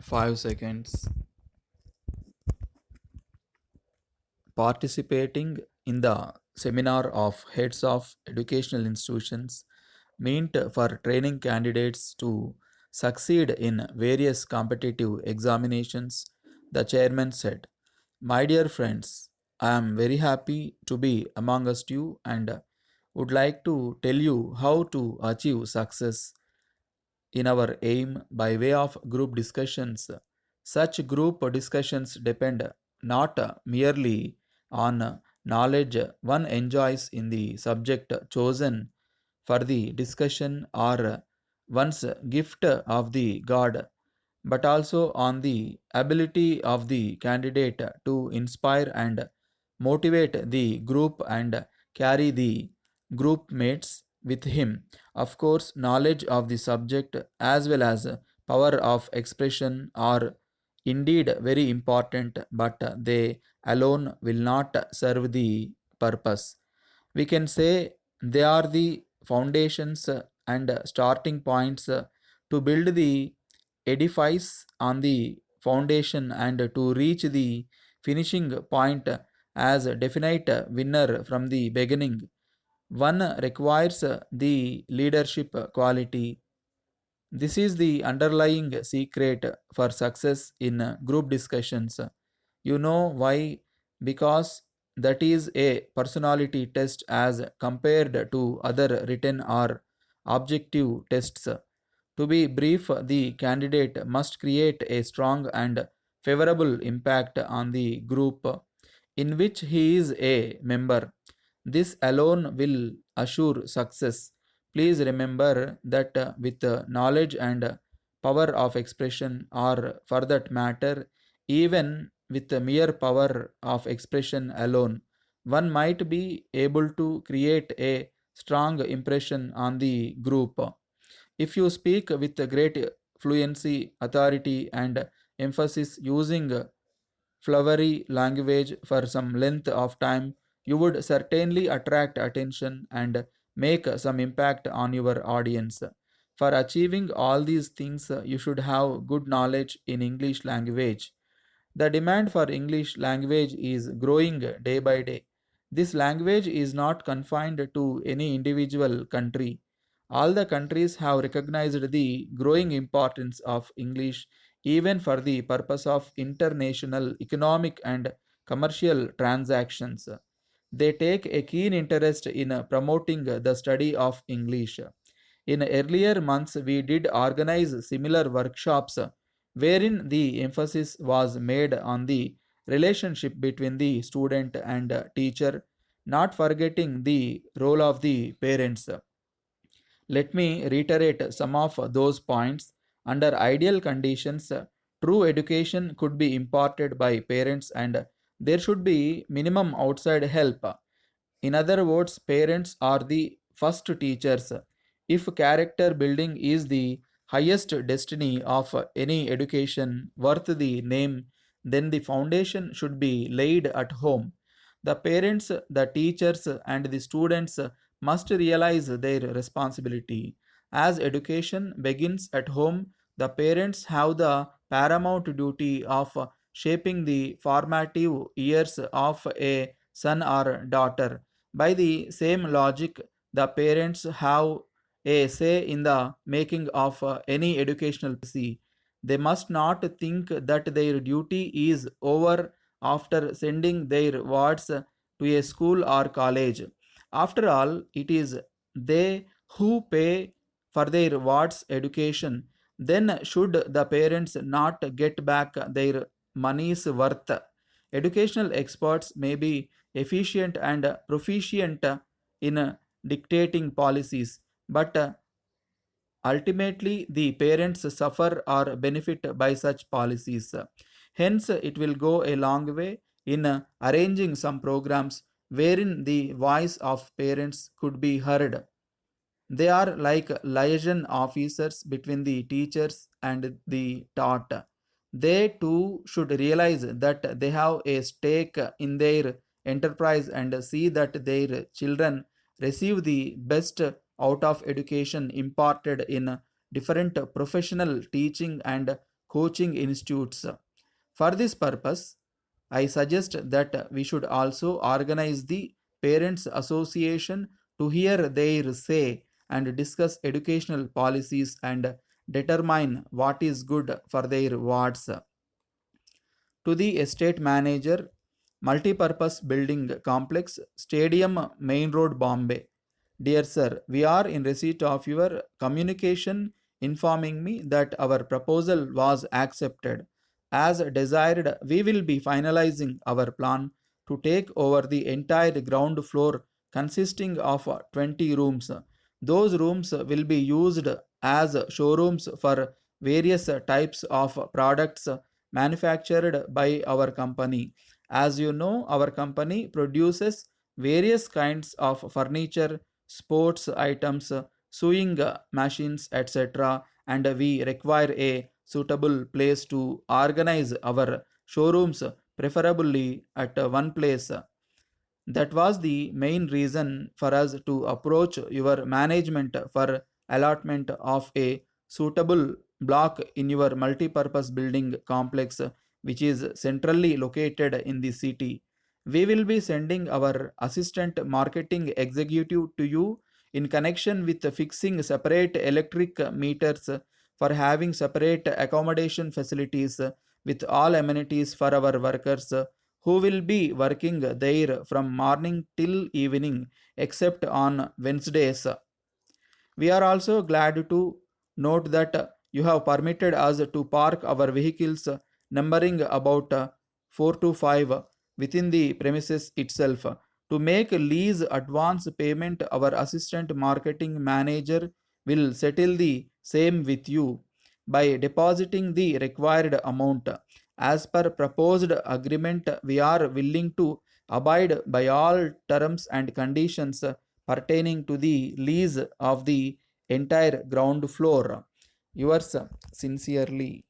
5 seconds. Participating in the seminar of heads of educational institutions meant for training candidates to succeed in various competitive examinations, the chairman said. My dear friends, I am very happy to be amongst you and would like to tell you how to achieve success in our aim by way of group discussions. Such group discussions depend not merely on knowledge one enjoys in the subject chosen for the discussion or one's gift of the God, but also on the ability of the candidate to inspire and motivate the group and carry the group mates with him. Of course, knowledge of the subject as well as power of expression are indeed very important, but they alone will not serve the purpose. We can say they are the foundations and starting points to build the edifice on the foundation and to reach the finishing point as a definite winner from the beginning. One requires the leadership quality. This is the underlying secret for success in group discussions. You know why? Because that is a personality test as compared to other written or objective tests. To be brief, the candidate must create a strong and favorable impact on the group in which he is a member. This alone will assure success. Please remember that with knowledge and power of expression, or for that matter, even with the mere power of expression alone, one might be able to create a strong impression on the group. If you speak with great fluency, authority, and emphasis using flowery language for some length of time, you would certainly attract attention and make some impact on your audience. For achieving all these things, you should have good knowledge in English language. The demand for English language is growing day by day. This language is not confined to any individual country. All the countries have recognized the growing importance of English even for the purpose of international economic and commercial transactions. They take a keen interest in promoting the study of English. In earlier months, we did organize similar workshops wherein the emphasis was made on the relationship between the student and teacher, not forgetting the role of the parents. Let me reiterate some of those points. Under ideal conditions, true education could be imparted by parents and there should be minimum outside help. In other words, parents are the first teachers. If character building is the highest destiny of any education worth the name, then the foundation should be laid at home. The parents, the teachers, and the students must realize their responsibility. As education begins at home, the parents have the paramount duty of shaping the formative years of a son or daughter. By the same logic, the parents have a say in the making of any educational policy. They must not think that their duty is over after sending their wards to a school or college. After all, it is they who pay for their wards' education. Then, should the parents not get back their money's worth? Educational experts may be efficient and proficient in dictating policies, but ultimately the parents suffer or benefit by such policies. Hence, it will go a long way in arranging some programs wherein the voice of parents could be heard. They are like liaison officers between the teachers and the taught. They too should realize that they have a stake in their enterprise and see that their children receive the best out of education imparted in different professional teaching and coaching institutes. For this purpose, I suggest that we should also organize the Parents Association to hear their say and discuss educational policies and determine what is good for their wards. To the estate manager, multi-purpose building complex, Stadium, Main Road, Bombay. Dear sir, we are in receipt of your communication informing me that our proposal was accepted. As desired, we will be finalizing our plan to take over the entire ground floor consisting of 20 rooms. Those rooms will be used as showrooms for various types of products manufactured by our company. As you know, our company produces various kinds of furniture, sports items, sewing machines, etc. And we require a suitable place to organize our showrooms, preferably at one place. That was the main reason for us to approach your management for allotment of a suitable block in your multi-purpose building complex, which is centrally located in the city. We will be sending our assistant marketing executive to you in connection with fixing separate electric meters, for having separate accommodation facilities with all amenities for our workers who will be working there from morning till evening except on Wednesdays. We are also glad to note that you have permitted us to park our vehicles numbering about 4 to 5 within the premises itself. To make lease advance payment, our assistant marketing manager will settle the same with you by depositing the required amount. As per proposed agreement, we are willing to abide by all terms and conditions pertaining to the lease of the entire ground floor. Yours sincerely,